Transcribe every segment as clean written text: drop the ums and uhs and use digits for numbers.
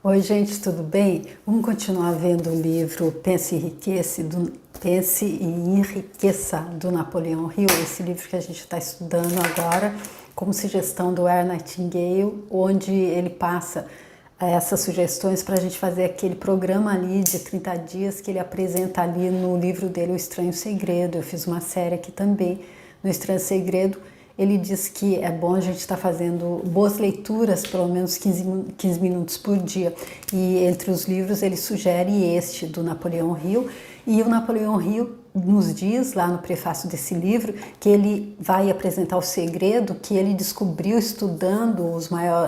Oi, gente, tudo bem? Vamos continuar vendo o livro Pense e Enriqueça, do Napoleão Hill, esse livro que a gente está estudando agora, como sugestão do Earl Nightingale, onde ele passa essas sugestões para a gente fazer aquele programa ali de 30 dias que ele apresenta ali no livro dele, O Estranho Segredo. Eu fiz uma série aqui também, no Estranho Segredo. Ele diz que é bom a gente estar fazendo boas leituras, pelo menos 15 minutos por dia. E entre os livros ele sugere este, do Napoleão Hill. E o Napoleão Hill nos diz, lá no prefácio desse livro, que ele vai apresentar o segredo que ele descobriu estudando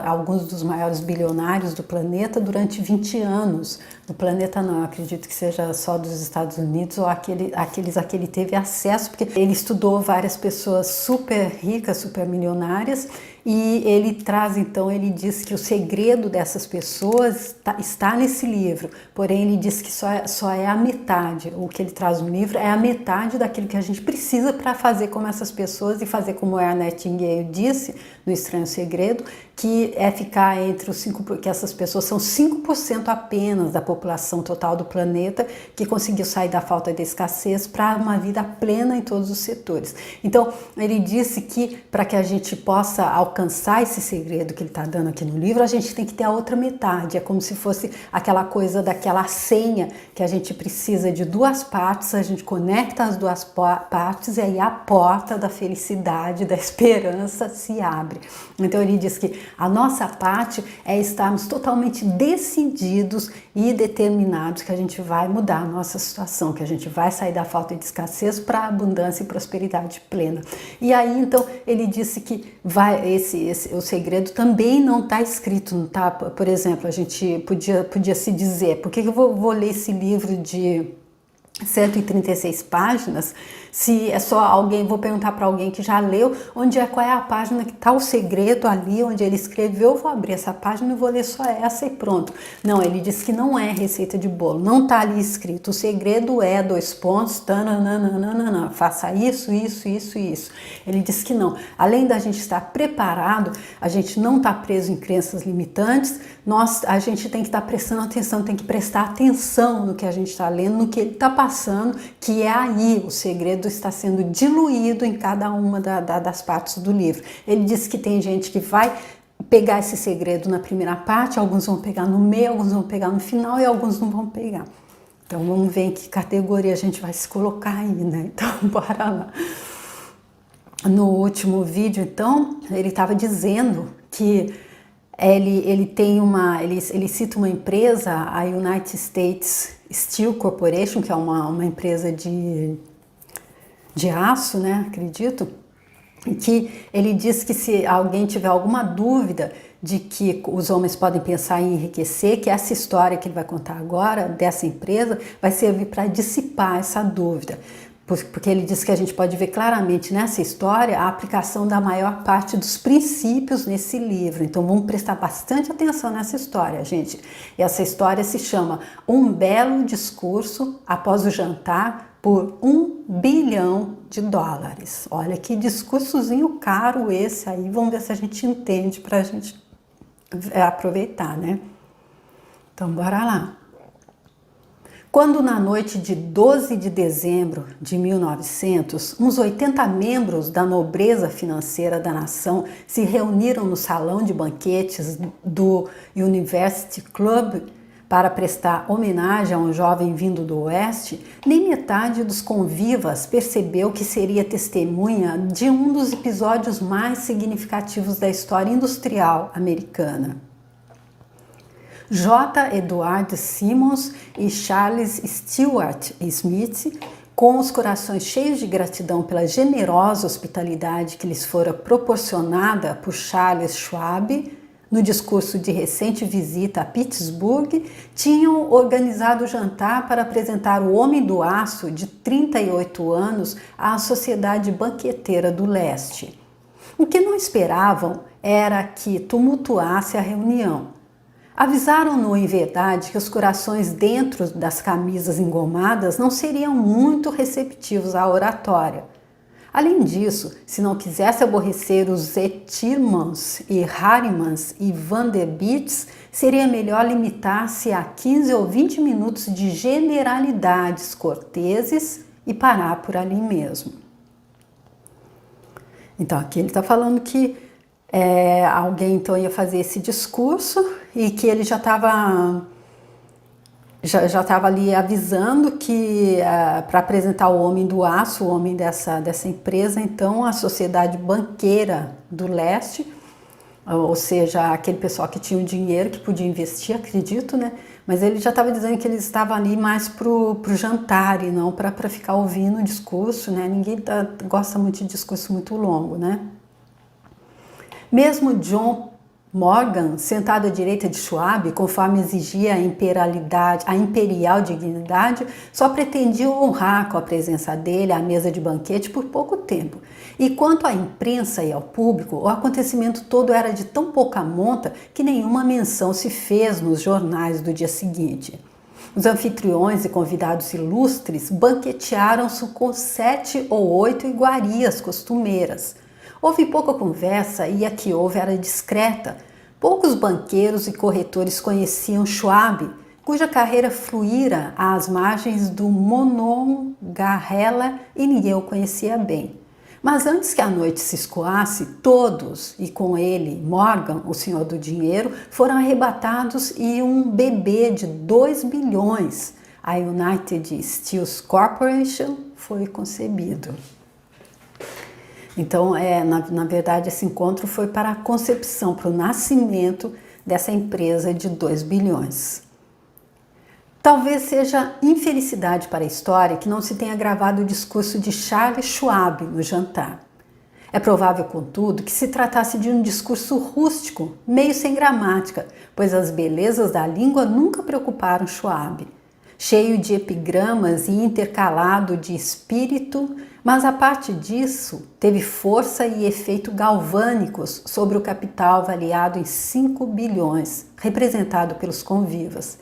alguns dos maiores bilionários do planeta durante 20 anos. Do planeta não, eu acredito que seja só dos Estados Unidos ou aqueles a que ele teve acesso, porque ele estudou várias pessoas super ricas, super milionárias, e ele traz, então, ele diz que o segredo dessas pessoas está nesse livro, porém ele diz que só é a metade. O que ele traz no livro é a metade daquilo que a gente precisa para fazer como essas pessoas e fazer como o Earl Nightingale disse no Estranho Segredo, que é ficar entre os 5%, que essas pessoas são 5% apenas da população total do planeta que conseguiu sair da falta de escassez para uma vida plena em todos os setores. Então, ele disse que para que a gente possa alcançar esse segredo que ele está dando aqui no livro, a gente tem que ter a outra metade. É como se fosse aquela coisa daquela senha que a gente precisa de duas partes, a gente conecta as duas partes e aí a porta da felicidade, da esperança se abre. Então ele diz que a nossa parte é estarmos totalmente decididos e determinados que a gente vai mudar a nossa situação, que a gente vai sair da falta de escassez para a abundância e prosperidade plena. E aí então ele disse que o segredo também não está escrito, não tá? Por exemplo, a gente podia se dizer, por que eu vou ler esse livro de 136 páginas, se é só alguém, vou perguntar para alguém que já leu, qual é a página que está o segredo ali, onde ele escreveu, eu vou abrir essa página e vou ler só essa e pronto. Não, ele diz que não é receita de bolo, não está ali escrito, o segredo é : faça isso, isso, isso, isso. Ele diz que não, além da gente estar preparado, a gente não está preso em crenças limitantes, a gente tem que estar prestando atenção, tem que prestar atenção no que a gente está lendo, no que ele está passando, que é aí o segredo está sendo diluído em cada uma das partes do livro. Ele diz que tem gente que vai pegar esse segredo na primeira parte, alguns vão pegar no meio, alguns vão pegar no final e alguns não vão pegar. Então vamos ver em que categoria a gente vai se colocar aí, né? Então bora lá. No último vídeo, então, ele estava dizendo que ele cita uma empresa, a United States Steel Corporation, que é uma empresa de aço, né, acredito, que ele diz que se alguém tiver alguma dúvida de que os homens podem pensar em enriquecer, que essa história que ele vai contar agora, dessa empresa, vai servir para dissipar essa dúvida. Porque ele diz que a gente pode ver claramente nessa história a aplicação da maior parte dos princípios nesse livro. Então vamos prestar bastante atenção nessa história, gente. E essa história se chama Um Belo Discurso Após o Jantar por $1 bilhão. Olha que discursozinho caro esse aí, vamos ver se a gente entende para a gente aproveitar, né? Então bora lá. Quando na noite de 12 de dezembro de 1900, uns 80 membros da nobreza financeira da nação se reuniram no salão de banquetes do University Club para prestar homenagem a um jovem vindo do Oeste, nem metade dos convivas percebeu que seria testemunha de um dos episódios mais significativos da história industrial americana. J. Edward Simmons e Charles Stewart Smith, com os corações cheios de gratidão pela generosa hospitalidade que lhes fora proporcionada por Charles Schwab, no discurso de recente visita a Pittsburgh, tinham organizado o jantar para apresentar o Homem do Aço, de 38 anos, à Sociedade Banqueteira do Leste. O que não esperavam era que tumultuasse a reunião. Avisaram-no, em verdade, que os corações dentro das camisas engomadas não seriam muito receptivos à oratória. Além disso, se não quisesse aborrecer os Etilmans e Harrimans e Vanderbilts, seria melhor limitar-se a 15 ou 20 minutos de generalidades corteses e parar por ali mesmo. Então aqui ele está falando que alguém então ia fazer esse discurso e que ele já estava ali avisando que para apresentar o homem do aço, o homem dessa empresa, então a sociedade banqueira do leste, ou seja, aquele pessoal que tinha o dinheiro, que podia investir, acredito, né? Mas ele já estava dizendo que eles estavam ali mais pro jantar e não para ficar ouvindo o discurso, né? Ninguém gosta muito de discurso muito longo, né? Mesmo John Morgan, sentado à direita de Schwab, conforme exigia a imperial dignidade, só pretendia honrar com a presença dele à mesa de banquete por pouco tempo. E quanto à imprensa e ao público, o acontecimento todo era de tão pouca monta que nenhuma menção se fez nos jornais do dia seguinte. Os anfitriões e convidados ilustres banquetearam-se com 7 ou 8 iguarias costumeiras. Houve pouca conversa e a que houve era discreta. Poucos banqueiros e corretores conheciam Schwab, cuja carreira fluíra às margens do Monongahela e ninguém o conhecia bem. Mas antes que a noite se escoasse, todos, e com ele Morgan, o senhor do dinheiro, foram arrebatados e um bebê de 2 bilhões, a United Steels Corporation, foi concebido. Então, na verdade, esse encontro foi para a concepção, para o nascimento dessa empresa de 2 bilhões. Talvez seja infelicidade para a história que não se tenha gravado o discurso de Charles Schwab no jantar. É provável, contudo, que se tratasse de um discurso rústico, meio sem gramática, pois as belezas da língua nunca preocuparam Schwab. Cheio de epigramas e intercalado de espírito, mas a parte disso teve força e efeito galvânicos sobre o capital avaliado em 5 bilhões, representado pelos convivas.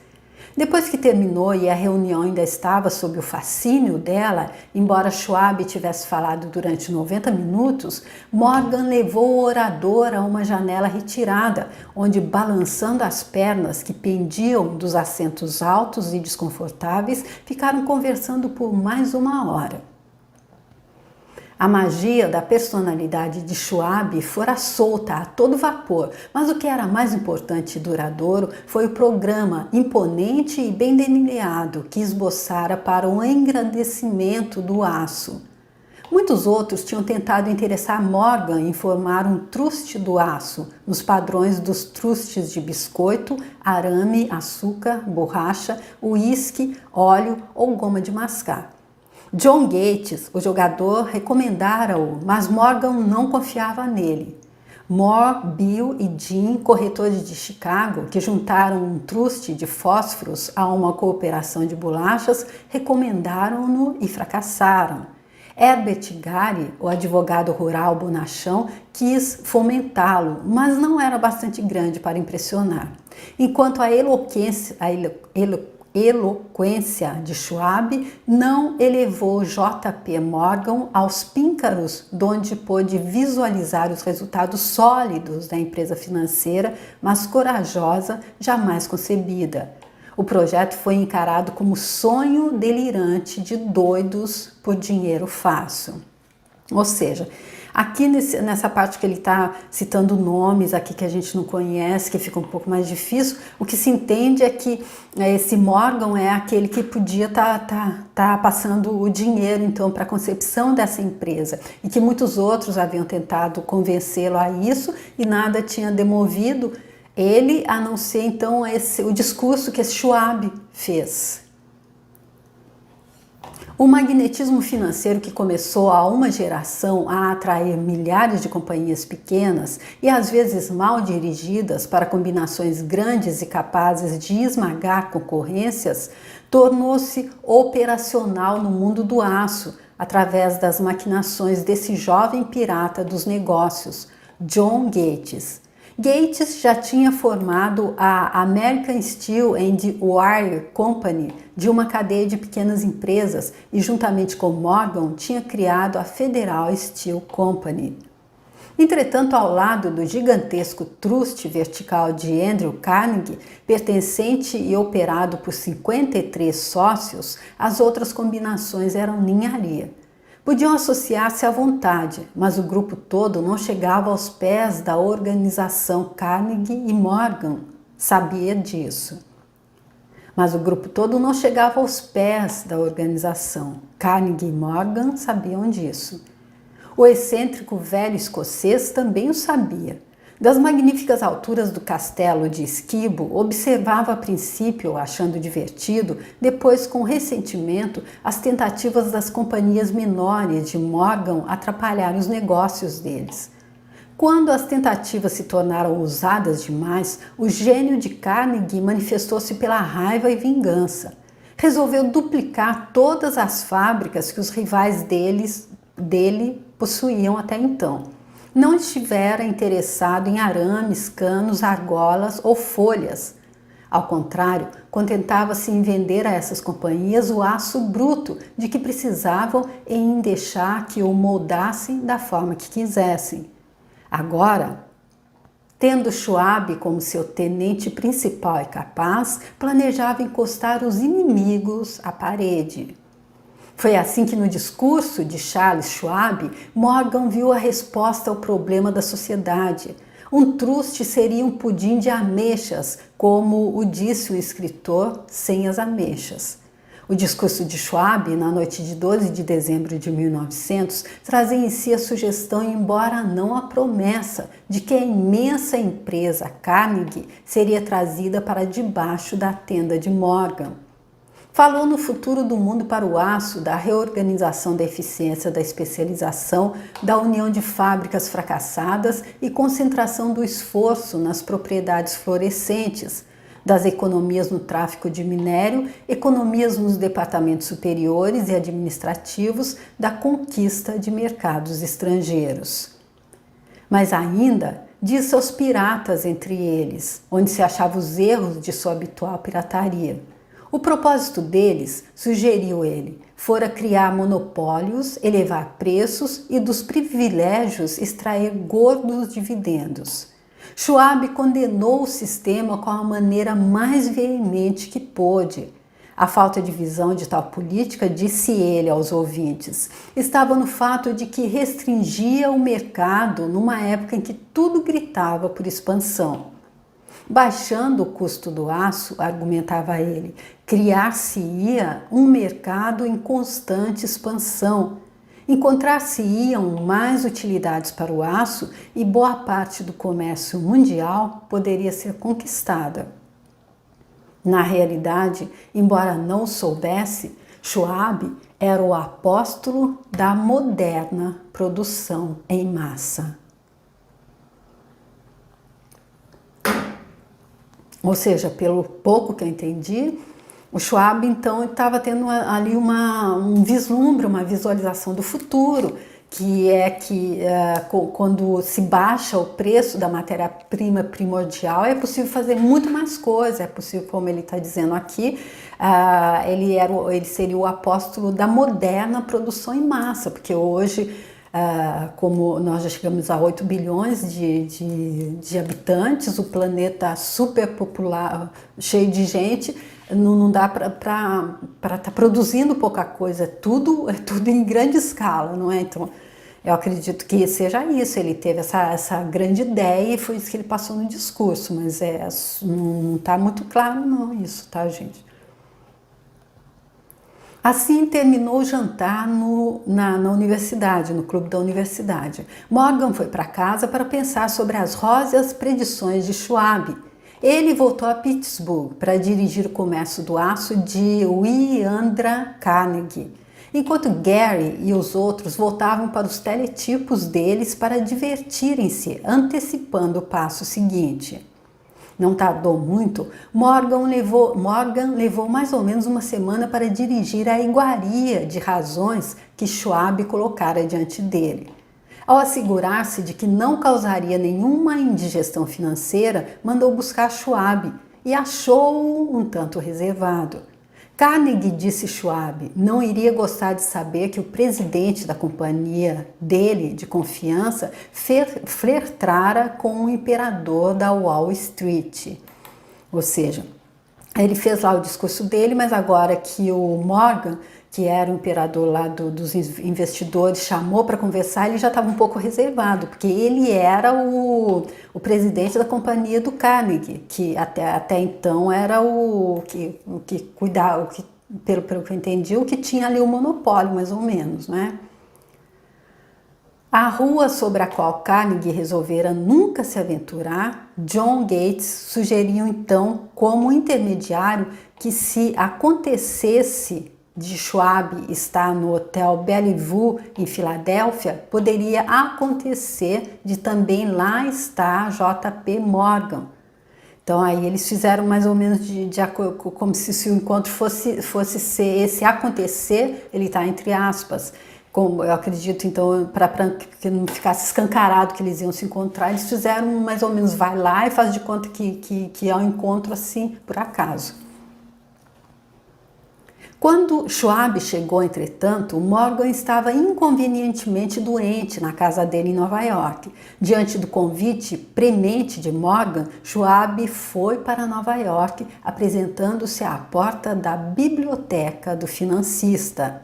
Depois que terminou e a reunião ainda estava sob o fascínio dela, embora Schwab tivesse falado durante 90 minutos, Morgan levou o orador a uma janela retirada, onde, balançando as pernas que pendiam dos assentos altos e desconfortáveis, ficaram conversando por mais 1 hora. A magia da personalidade de Schwab fora solta a todo vapor, mas o que era mais importante e duradouro foi o programa imponente e bem delineado que esboçara para o engrandecimento do aço. Muitos outros tinham tentado interessar Morgan em formar um truste do aço, nos padrões dos trustes de biscoito, arame, açúcar, borracha, uísque, óleo ou goma de mascar. John Gates, o jogador, recomendara-o, mas Morgan não confiava nele. Moore, Bill e Jim, corretores de Chicago, que juntaram um truste de fósforos a uma cooperação de bolachas, recomendaram-no e fracassaram. Herbert Gary, o advogado rural bonachão, quis fomentá-lo, mas não era bastante grande para impressionar. Enquanto a eloquência de Schwab não elevou J.P. Morgan aos píncaros, donde pôde visualizar os resultados sólidos da empresa financeira, mas corajosa, jamais concebida. O projeto foi encarado como sonho delirante de doidos por dinheiro fácil. Ou seja, aqui nessa parte que ele está citando nomes aqui que a gente não conhece, que fica um pouco mais difícil, o que se entende é que esse Morgan é aquele que podia tá passando o dinheiro então para a concepção dessa empresa e que muitos outros haviam tentado convencê-lo a isso e nada tinha demovido ele, a não ser então o discurso que esse Schwab fez. O magnetismo financeiro que começou há uma geração a atrair milhares de companhias pequenas e às vezes mal dirigidas para combinações grandes e capazes de esmagar concorrências, tornou-se operacional no mundo do aço através das maquinações desse jovem pirata dos negócios, John Gates. Gates já tinha formado a American Steel and Wire Company, de uma cadeia de pequenas empresas, e juntamente com Morgan tinha criado a Federal Steel Company. Entretanto, ao lado do gigantesco trust vertical de Andrew Carnegie, pertencente e operado por 53 sócios, as outras combinações eram ninharia. Podiam associar-se à vontade, mas o grupo todo não chegava aos pés da organização. Carnegie e Morgan sabia disso. Mas o grupo todo não chegava aos pés da organização. Carnegie e Morgan sabiam disso. O excêntrico velho escocês também o sabia. Das magníficas alturas do castelo de Skibo, observava a princípio, achando divertido, depois com ressentimento, as tentativas das companhias menores de Morgan atrapalhar os negócios deles. Quando as tentativas se tornaram ousadas demais, o gênio de Carnegie manifestou-se pela raiva e vingança. Resolveu duplicar todas as fábricas que os rivais dele possuíam até então. Não estivera interessado em arames, canos, argolas ou folhas. Ao contrário, contentava-se em vender a essas companhias o aço bruto de que precisavam e em deixar que o moldassem da forma que quisessem. Agora, tendo Schwab como seu tenente principal e capaz, planejava encostar os inimigos à parede. Foi assim que no discurso de Charles Schwab, Morgan viu a resposta ao problema da sociedade. Um truste seria um pudim de ameixas, como o disse o escritor, sem as ameixas. O discurso de Schwab, na noite de 12 de dezembro de 1900, trazia em si a sugestão, embora não a promessa, de que a imensa empresa Carnegie seria trazida para debaixo da tenda de Morgan. Falou no futuro do mundo para o aço, da reorganização da eficiência da especialização, da união de fábricas fracassadas e concentração do esforço nas propriedades florescentes, das economias no tráfico de minério, economias nos departamentos superiores e administrativos, da conquista de mercados estrangeiros. Mas ainda disse aos piratas entre eles, onde se achavam os erros de sua habitual pirataria. O propósito deles, sugeriu ele, fora criar monopólios, elevar preços e dos privilégios extrair gordos dividendos. Schwab condenou o sistema com a maneira mais veemente que pôde. A falta de visão de tal política, disse ele aos ouvintes, estava no fato de que restringia o mercado numa época em que tudo gritava por expansão. Baixando o custo do aço, argumentava ele, criar-se-ia um mercado em constante expansão. Encontrar-se-iam mais utilidades para o aço e boa parte do comércio mundial poderia ser conquistada. Na realidade, embora não o soubesse, Schwab era o apóstolo da moderna produção em massa. Ou seja, pelo pouco que eu entendi, o Schwab então estava tendo ali um vislumbre, uma visualização do futuro, que é que quando se baixa o preço da matéria-prima primordial, é possível fazer muito mais coisa, é possível, como ele está dizendo aqui, ele seria o apóstolo da moderna produção em massa, porque hoje, como nós já chegamos a 8 bilhões de habitantes, o planeta superpopular, cheio de gente, não dá para estar produzindo pouca coisa, é tudo em grande escala, não é? Então, eu acredito que seja isso, ele teve essa grande ideia e foi isso que ele passou no discurso, mas não está muito claro não isso, tá, gente? Assim terminou o jantar na universidade, no clube da universidade. Morgan foi para casa para pensar sobre as róseas predições de Schwab. Ele voltou a Pittsburgh para dirigir o comércio do aço de Andrew Carnegie, enquanto Gary e os outros voltavam para os teletipos deles para divertirem-se, antecipando o passo seguinte. Não tardou muito, Morgan levou mais ou menos uma semana para dirigir a iguaria de razões que Schwab colocara diante dele. Ao assegurar-se de que não causaria nenhuma indigestão financeira, mandou buscar Schwab e achou-o um tanto reservado. Carnegie, disse Schwab, não iria gostar de saber que o presidente da companhia dele, de confiança, flertara com o imperador da Wall Street. Ou seja, ele fez lá o discurso dele, mas agora que o Morgan, que era o imperador lá dos investidores, chamou para conversar, ele já estava um pouco reservado, porque ele era o presidente da companhia do Carnegie, que até então era o que cuidava, pelo que eu entendi, o que tinha ali o monopólio, mais ou menos, né? A rua sobre a qual Carnegie resolvera nunca se aventurar, John Gates sugeriu então como intermediário que, se acontecesse de Schwab estar no Hotel Bellevue em Filadélfia, poderia acontecer de também lá estar JP Morgan. Então aí eles fizeram mais ou menos de acordo, como se o encontro fosse ser esse acontecer, ele está entre aspas. Como eu acredito, então, para que não ficasse escancarado que eles iam se encontrar, eles fizeram mais ou menos, vai lá e faz de conta que é um encontro assim, por acaso. Quando Schwab chegou, entretanto, Morgan estava inconvenientemente doente na casa dele em Nova York. Diante do convite premente de Morgan, Schwab foi para Nova York, apresentando-se à porta da biblioteca do financista.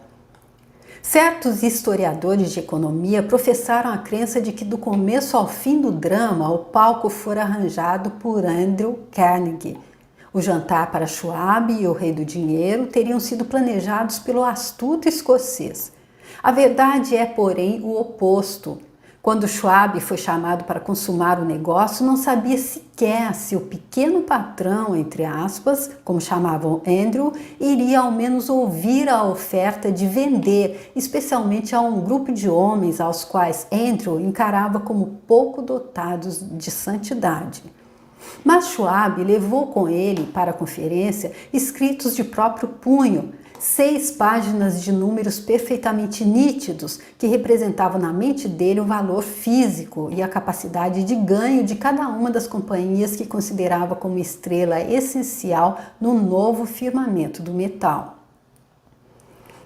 Certos historiadores de economia professaram a crença de que do começo ao fim do drama o palco fora arranjado por Andrew Carnegie. O jantar para Schwab e o Rei do Dinheiro teriam sido planejados pelo astuto escocês. A verdade é, porém, o oposto. Quando Schwab foi chamado para consumar o negócio, não sabia sequer se o pequeno patrão, entre aspas, como chamavam Andrew, iria ao menos ouvir a oferta de vender, especialmente a um grupo de homens aos quais Andrew encarava como pouco dotados de santidade. Mas Schwab levou com ele para a conferência escritos de próprio punho, 6 páginas de números perfeitamente nítidos que representavam na mente dele o valor físico e a capacidade de ganho de cada uma das companhias que considerava como estrela essencial no novo firmamento do metal.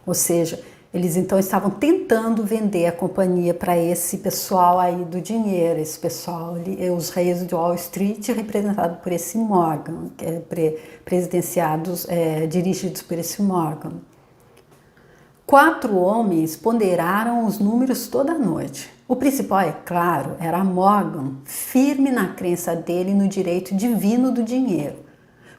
Ou seja, eles então estavam tentando vender a companhia para esse pessoal aí do dinheiro, esse pessoal, os reis de Wall Street, representados por esse Morgan, presidenciados, dirigidos por esse Morgan. 4 homens ponderaram os números toda a noite. O principal, é claro, era Morgan, firme na crença dele no direito divino do dinheiro.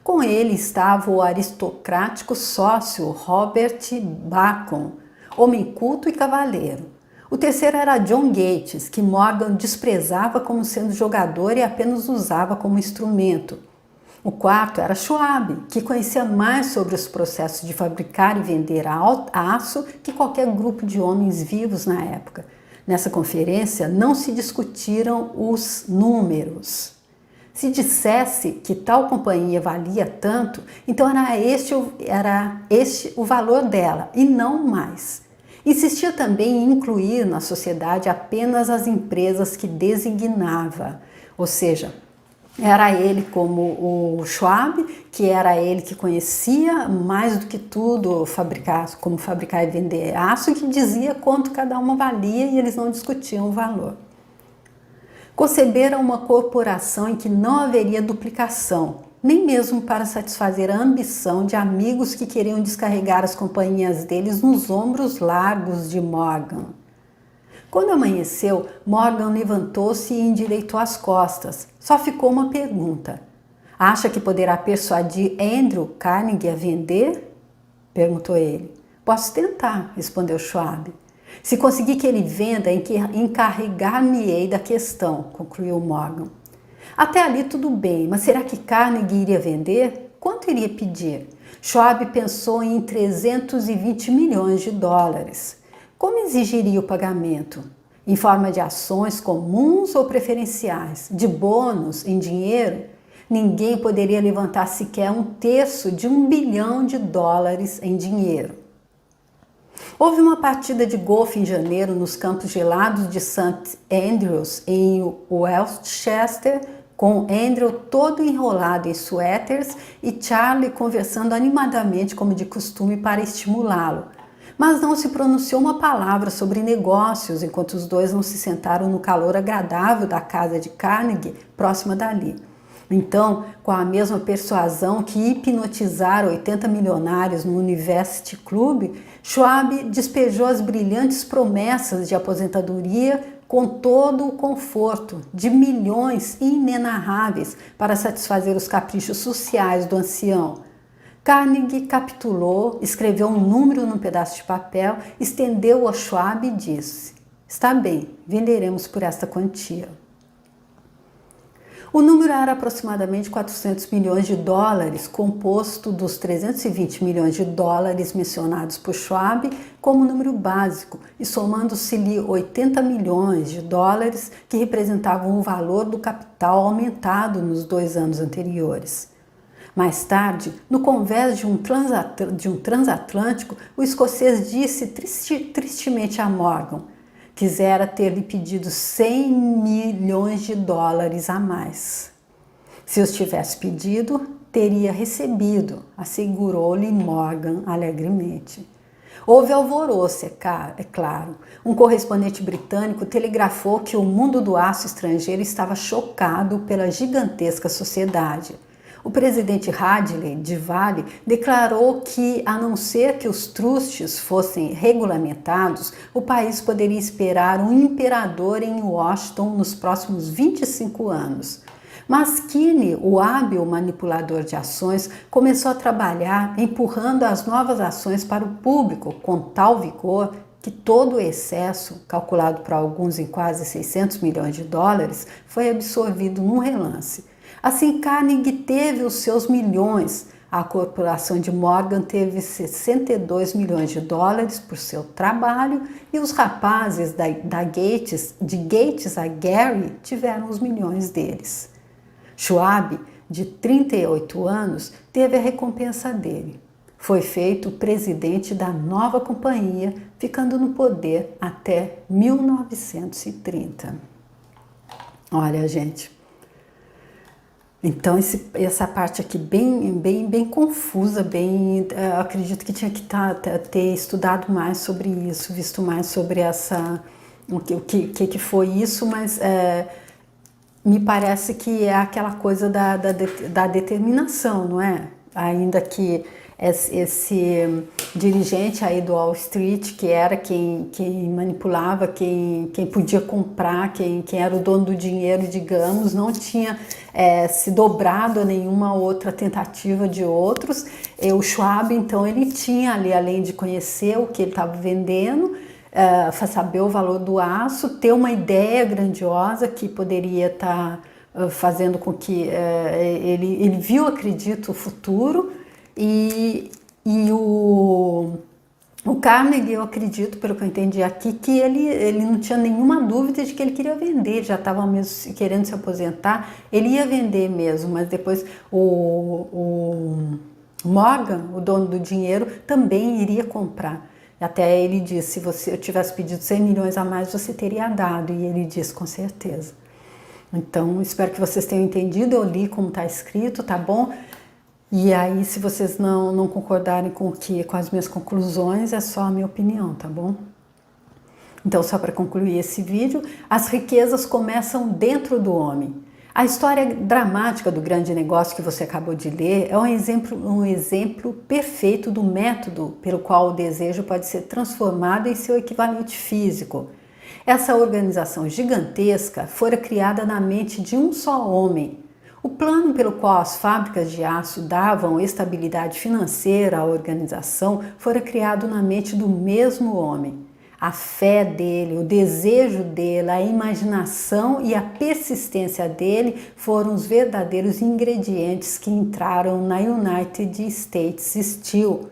Com ele estava o aristocrático sócio Robert Bacon, homem culto e cavalheiro. O terceiro era John Gates, que Morgan desprezava como sendo jogador e apenas usava como instrumento. O quarto era Schwab, que conhecia mais sobre os processos de fabricar e vender aço que qualquer grupo de homens vivos na época. Nessa conferência não se discutiram os números. Se dissesse que tal companhia valia tanto, então era este o valor dela e não mais. Insistia também em incluir na sociedade apenas as empresas que designava, ou seja, era ele como o Schwab, que era ele que conhecia mais do que tudo como fabricar e vender aço, que dizia quanto cada uma valia e eles não discutiam o valor. Conceberam uma corporação em que não haveria duplicação, nem mesmo para satisfazer a ambição de amigos que queriam descarregar as companhias deles nos ombros largos de Morgan. Quando amanheceu, Morgan levantou-se e endireitou as costas. Só ficou uma pergunta. Acha que poderá persuadir Andrew Carnegie a vender? Perguntou ele. Posso tentar, respondeu Schwab. Se conseguir que ele venda, encarregar-me-ei da questão, concluiu Morgan. Até ali tudo bem, mas será que Carnegie iria vender? Quanto iria pedir? Schwab pensou em 320 milhões de dólares. Como exigiria o pagamento? Em forma de ações comuns ou preferenciais? De bônus em dinheiro? Ninguém poderia levantar sequer 1/3 de $1 bilhão em dinheiro. Houve uma partida de golfe em janeiro nos campos gelados de St. Andrews, em Westchester, com Andrew todo enrolado em suéteres e Charlie conversando animadamente como de costume para estimulá-lo. Mas não se pronunciou uma palavra sobre negócios enquanto os dois não se sentaram no calor agradável da casa de Carnegie, próxima dali. Então, com a mesma persuasão que hipnotizara 80 milionários no University Club, Schwab despejou as brilhantes promessas de aposentadoria com todo o conforto de milhões inenarráveis para satisfazer os caprichos sociais do ancião. Carnegie capitulou, escreveu um número num pedaço de papel, estendeu-o a Schwab e disse: "Está bem, venderemos por esta quantia." O número era aproximadamente 400 milhões de dólares, composto dos 320 milhões de dólares mencionados por Schwab como número básico e somando-se-lhe 80 milhões de dólares que representavam o valor do capital aumentado nos 2 anos anteriores. Mais tarde, no convés de um transatlântico, o escocês disse tristemente a Morgan: quisera ter-lhe pedido 100 milhões de dólares a mais. Se os tivesse pedido, teria recebido, assegurou-lhe Morgan alegremente. Houve alvoroço, é claro. Um correspondente britânico telegrafou que o mundo do aço estrangeiro estava chocado pela gigantesca sociedade. O presidente Hadley de Vale declarou que, a não ser que os trustes fossem regulamentados, o país poderia esperar um imperador em Washington nos próximos 25 anos. Mas Kinney, o hábil manipulador de ações, começou a trabalhar empurrando as novas ações para o público com tal vigor que todo o excesso, calculado por alguns em quase 600 milhões de dólares, foi absorvido num relance. Assim, Carnegie teve os seus milhões, a corporação de Morgan teve 62 milhões de dólares por seu trabalho e os rapazes de Gates a Gary tiveram os milhões deles. Schwab, de 38 anos, teve a recompensa dele. Foi feito presidente da nova companhia, ficando no poder até 1930. Olha, gente. Então, essa parte aqui bem confusa, eu acredito que tinha que ter estudado mais sobre isso, visto mais sobre o que foi isso, mas me parece que é aquela coisa da determinação, não é? Ainda que esse dirigente aí do Wall Street, que era quem manipulava, quem podia comprar, quem era o dono do dinheiro, digamos, não tinha se dobrado a nenhuma outra tentativa de outros. O Schwab, então, ele tinha ali, além de conhecer o que ele estava vendendo, saber o valor do aço, ter uma ideia grandiosa que poderia estar fazendo com que ele viu, acredito, o futuro. E o Carnegie, eu acredito, pelo que eu entendi aqui, que ele não tinha nenhuma dúvida de que ele queria vender, ele já estava mesmo querendo se aposentar, ele ia vender mesmo, mas depois o Morgan, o dono do dinheiro, também iria comprar. Até ele disse: se eu tivesse pedido 100 milhões a mais, você teria dado, e ele disse: com certeza. Então, espero que vocês tenham entendido, eu li como está escrito, tá bom? E aí, se vocês não concordarem com as minhas conclusões, é só a minha opinião, tá bom? Então, só para concluir esse vídeo, as riquezas começam dentro do homem. A história dramática do grande negócio que você acabou de ler é um exemplo perfeito do método pelo qual o desejo pode ser transformado em seu equivalente físico. Essa organização gigantesca fora criada na mente de um só homem. O plano pelo qual as fábricas de aço davam estabilidade financeira à organização fora criado na mente do mesmo homem. A fé dele, o desejo dele, a imaginação e a persistência dele foram os verdadeiros ingredientes que entraram na United States Steel.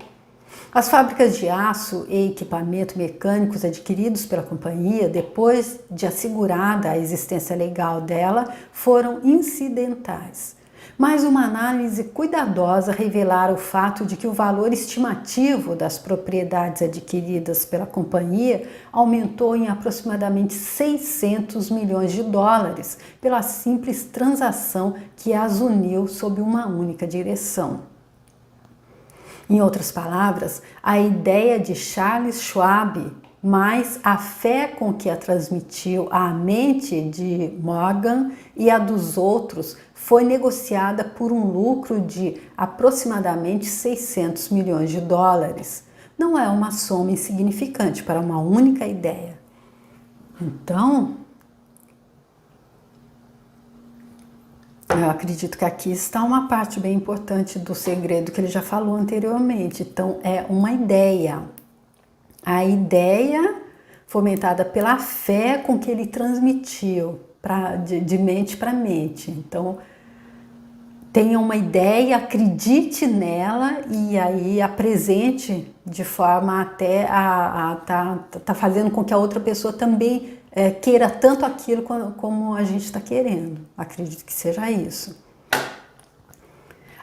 As fábricas de aço e equipamento mecânicos adquiridos pela companhia, depois de assegurada a existência legal dela, foram incidentais. Mas uma análise cuidadosa revelara o fato de que o valor estimativo das propriedades adquiridas pela companhia aumentou em aproximadamente 600 milhões de dólares pela simples transação que as uniu sob uma única direção. Em outras palavras, a ideia de Charles Schwab, mais a fé com que a transmitiu à mente de Morgan e a dos outros, foi negociada por um lucro de aproximadamente 600 milhões de dólares. Não é uma soma insignificante para uma única ideia. Então, eu acredito que aqui está uma parte bem importante do segredo que ele já falou anteriormente. Então, é uma ideia. A ideia fomentada pela fé com que ele transmitiu de mente para mente. Então, tenha uma ideia, acredite nela e aí apresente de forma até a tá fazendo com que a outra pessoa também queira tanto aquilo como a gente está querendo. Acredito que seja isso.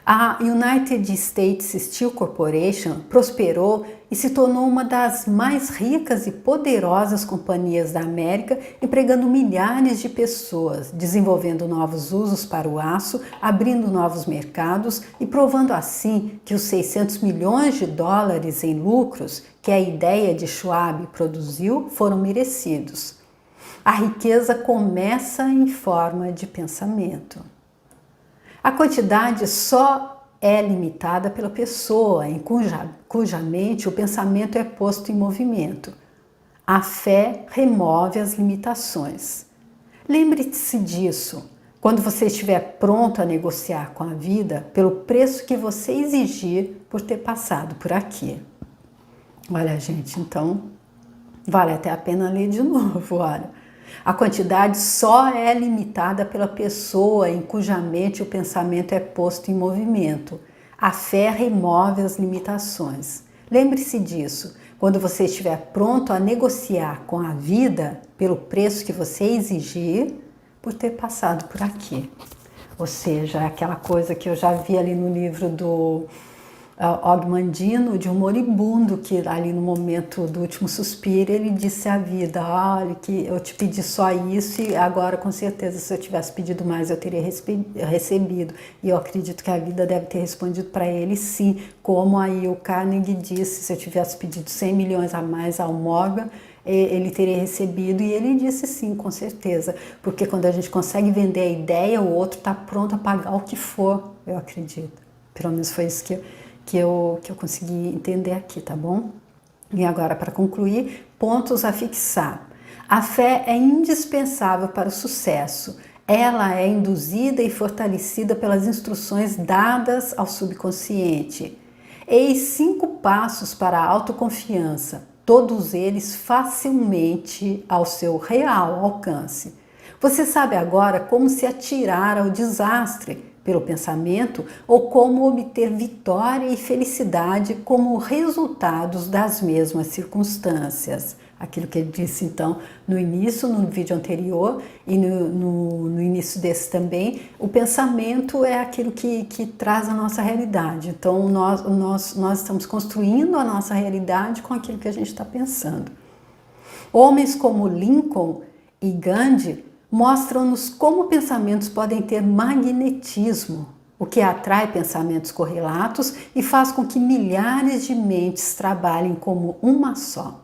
A United States Steel Corporation prosperou e se tornou uma das mais ricas e poderosas companhias da América, empregando milhares de pessoas, desenvolvendo novos usos para o aço, abrindo novos mercados e provando assim que os 600 milhões de dólares em lucros que a ideia de Schwab produziu foram merecidos. A riqueza começa em forma de pensamento. A quantidade só é limitada pela pessoa, em cuja mente o pensamento é posto em movimento. A fé remove as limitações. Lembre-se disso quando você estiver pronto a negociar com a vida pelo preço que você exigir por ter passado por aqui. Olha, gente, então vale até a pena ler de novo, olha. A quantidade só é limitada pela pessoa em cuja mente o pensamento é posto em movimento. A fé remove as limitações. Lembre-se disso quando você estiver pronto a negociar com a vida pelo preço que você exigir por ter passado por aqui. Ou seja, aquela coisa que eu já vi ali no livro do Og Mandino, de um moribundo, que ali no momento do último suspiro ele disse à vida: olha, que eu te pedi só isso e agora com certeza se eu tivesse pedido mais eu teria recebido. E eu acredito que a vida deve ter respondido para ele sim, como aí o Carnegie disse: se eu tivesse pedido 100 milhões a mais ao Morgan, ele teria recebido, e ele disse sim, com certeza, porque quando a gente consegue vender a ideia, o outro está pronto a pagar o que for, eu acredito. Pelo menos foi isso que eu consegui entender aqui, tá bom? E agora, para concluir, pontos a fixar. A fé é indispensável para o sucesso. Ela é induzida e fortalecida pelas instruções dadas ao subconsciente. Eis 5 passos para a autoconfiança, todos eles facilmente ao seu real alcance. Você sabe agora como se atirar ao desastre pelo pensamento ou como obter vitória e felicidade como resultados das mesmas circunstâncias. Aquilo que ele disse então no início, no vídeo anterior e no início desse também, o pensamento é aquilo que traz a nossa realidade. Então nós estamos construindo a nossa realidade com aquilo que a gente está pensando. Homens como Lincoln e Gandhi mostram-nos como pensamentos podem ter magnetismo, o que atrai pensamentos correlatos e faz com que milhares de mentes trabalhem como uma só.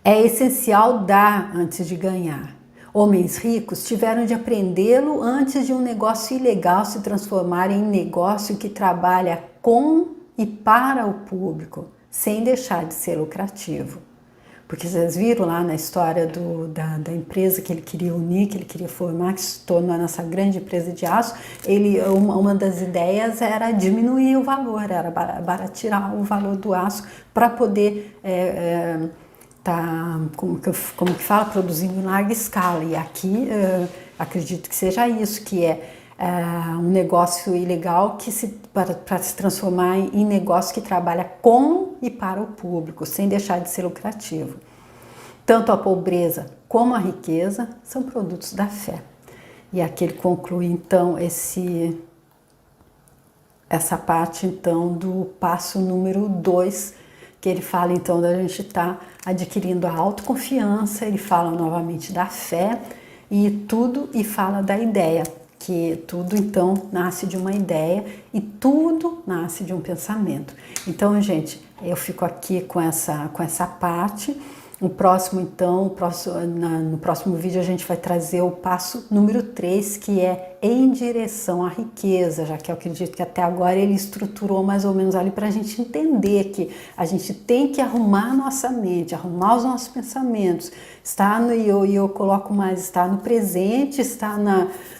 É essencial dar antes de ganhar. Homens ricos tiveram de aprendê-lo antes de um negócio ilegal se transformar em negócio que trabalha com e para o público, sem deixar de ser lucrativo. Porque vocês viram lá na história da empresa que ele queria unir, que ele queria formar, que se tornou a nossa grande empresa de aço, uma das ideias era diminuir o valor, era baratear o valor do aço para poder como que fala, produzindo em larga escala. E aqui acredito que seja isso, que é um negócio ilegal para se transformar em negócio que trabalha com e para o público, sem deixar de ser lucrativo. Tanto a pobreza como a riqueza são produtos da fé. E aqui ele conclui então essa parte então do passo número 2, que ele fala então da gente estar adquirindo a autoconfiança, ele fala novamente da fé e fala da ideia, que tudo então nasce de uma ideia e tudo nasce de um pensamento. Então, gente, eu fico aqui com essa parte. No próximo vídeo a gente vai trazer o passo número 3, que é em direção à riqueza, já que eu acredito que até agora ele estruturou mais ou menos ali para a gente entender que a gente tem que arrumar a nossa mente, arrumar os nossos pensamentos, eu coloco mais, estar no presente, estar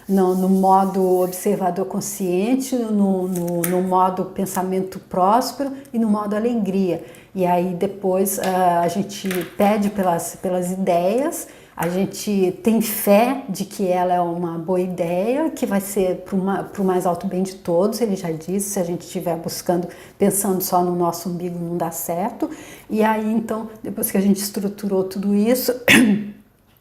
no modo observador consciente, no modo pensamento próspero e no modo alegria. E aí depois a gente pede pelas ideias, a gente tem fé de que ela é uma boa ideia, que vai ser para o mais alto bem de todos, ele já disse, se a gente estiver pensando só no nosso umbigo não dá certo. E aí então, depois que a gente estruturou tudo isso,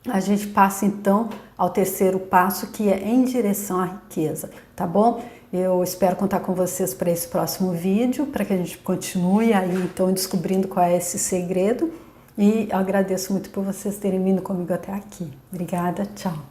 a gente passa então ao terceiro passo, que é em direção à riqueza, tá bom? Eu espero contar com vocês para esse próximo vídeo, para que a gente continue aí então descobrindo qual é esse segredo. E agradeço muito por vocês terem vindo comigo até aqui. Obrigada, tchau!